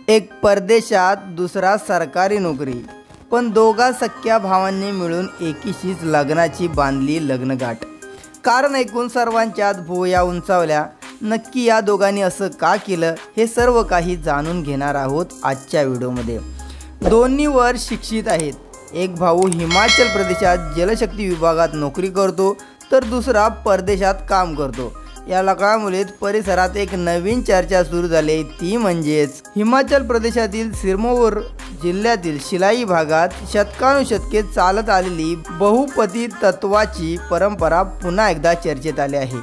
एक परदेशात दुसरा सरकारी नोकरी, पण दोघा सख्या भावांनी मिळून एकीशीच लग्नाची बांधली लग्नगाठ। कारण ऐकून सर्वांच्यात भुवया उंचावल्या। नक्की या दोघांनी असं का केलं हे सर्व काही जाणून घेणार आहोत आजच्या व्हिडिओमध्ये। दोन्ही वर शिक्षित आहेत। एक भाऊ हिमाचल प्रदेशात जलशक्ती विभागात नोकरी करतो तर दुसरा परदेशात काम करतो। या लग्नामुळे परिसरात एक नवीन चर्चा सुरू झाली, ती म्हणजेच हिमाचल प्रदेशातील सिरमौर जिल्ह्यातील शिलाई भागात शतकानुशतके चालत आलेली बहुपती तत्वाची परंपरा पुन्हा एकदा चर्चेत आली आहे।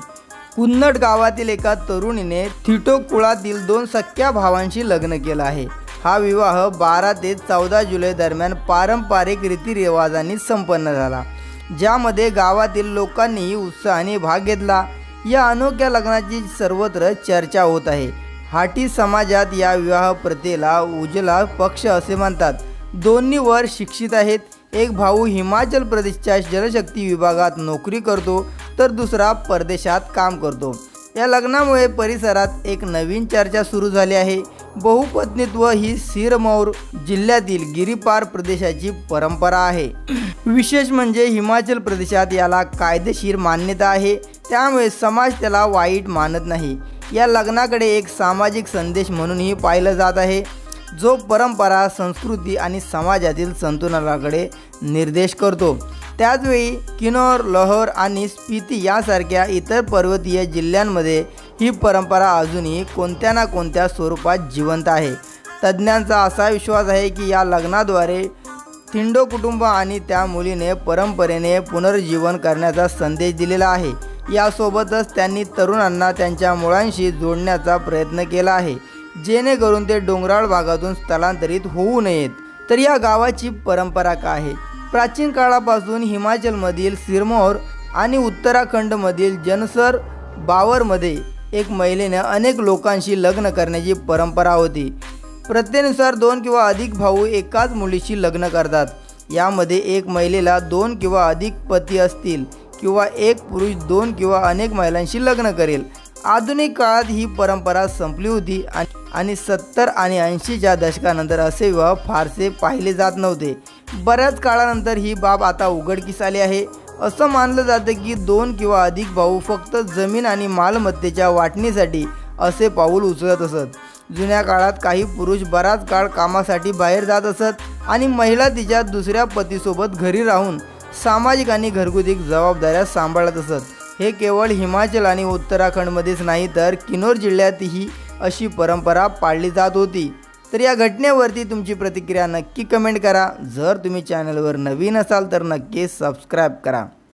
कुन्नड गावातील एका तरुणीने थिटो कुळातील दोन सख्या भावांशी लग्न केलं आहे। हा विवाह 12 ते 14 जुलै दरम्यान पारंपरिक रीतिरिवाजांनी संपन्न झाला, ज्यामध्ये गावातील लोकांनीही उत्साहाने भाग घेतला। या अनोख्या लग्नाची सर्वत्र चर्चा होत आहे। हाटी समाजात या विवाह प्रथेला उजला पक्ष असे म्हणतात। दोन्ही वर शिक्षित आहेत। एक भाऊ हिमाचल प्रदेशच्या जलशक्ती विभागात नोकरी करतो तर दुसरा परदेशात काम करतो। या लग्नामुळे परिसरात एक नवीन चर्चा सुरू झाली आहे। बहुपत्नीत्व ही सिरमौर जिल्ह्यातील गिरीपार प्रदेशाची परंपरा आहे। विशेष म्हणजे हिमाचल प्रदेशात याला कायदेशीर मान्यता आहे, त्यामुळे समाज त्याला वाईट मानत नाही। या लग्नाकडे एक सामाजिक संदेश म्हणूनही पाहिलं जात आहे, जो परंपरा, संस्कृती आणि समाजातील संतुलनाकडे निर्देश करतो। त्याचवेळी किन्नौर, लाहौर आणि स्पीती यासारख्या इतर पर्वतीय जिल्ह्यांमध्ये ही परंपरा अजूनही कोणत्या ना कोणत्या स्वरूपात जिवंत आहे। तज्ज्ञांचा असा विश्वास आहे की या लग्नाद्वारे थिंडो कुटुंब आणि त्या मुलीने परंपरेने पुनर्जीवन करण्याचा संदेश दिलेला आहे। यासोबतच त्यांनी तरुणांना त्यांच्या मुळांशी जोडण्याचा प्रयत्न केला आहे, जेणेकरून ते डोंगराळ भागातून स्थलांतरित होऊ नयेत। तर या गावाची परंपरा काय आहे? प्राचीन काळापासून हिमाचलमधील सिरमौर आणि उत्तराखंडमधील जनसर बावरमध्ये एक महिलेने अनेक लोकांशी लग्न करण्याची परंपरा होती। प्रथेनुसार 2 किंवा अधिक भाऊ एकाच मुलीशी लग्न करतात। यामध्ये एक महिलेला 2 किंवा अधिक पती असतील किंवा एक पुरुष 2 किंवा अनेक महिलांशी लग्न करेल। आधुनिक काळात ही परंपरा संपली होती आणि 70 आणि 80च्या दशकानंतर असे विवाह फारसे पाहिले जात नव्हते। बऱ्याच काळानंतर ही बाब आता उघडकीस आली आहे। असं मानलं जातं की 2 किंवा अधिक भाऊ फक्त जमीन आणि मालमत्तेच्या वाटणीसाठी असे पाऊल उचलत असत। जुन्या काळात काही पुरुष बराच काळ कामासाठी बाहेर जात असत आणि महिला तिच्या दुसऱ्या पतीसोबत घरी राहून सामाजिक आणि घरगुती जबाबदाऱ्या सांभाळत असत। हे केवळ हिमाचल आणि उत्तराखंडमध्येच नाही तर किन्नौर जिल्ह्यातही अशी परंपरा पाळली जात होती। तर या घटनेवरती तुमची प्रतिक्रिया नक्की कमेंट करा। जर तुम्ही चॅनलवर नवीन असाल तर नक्की सबस्क्राईब करा।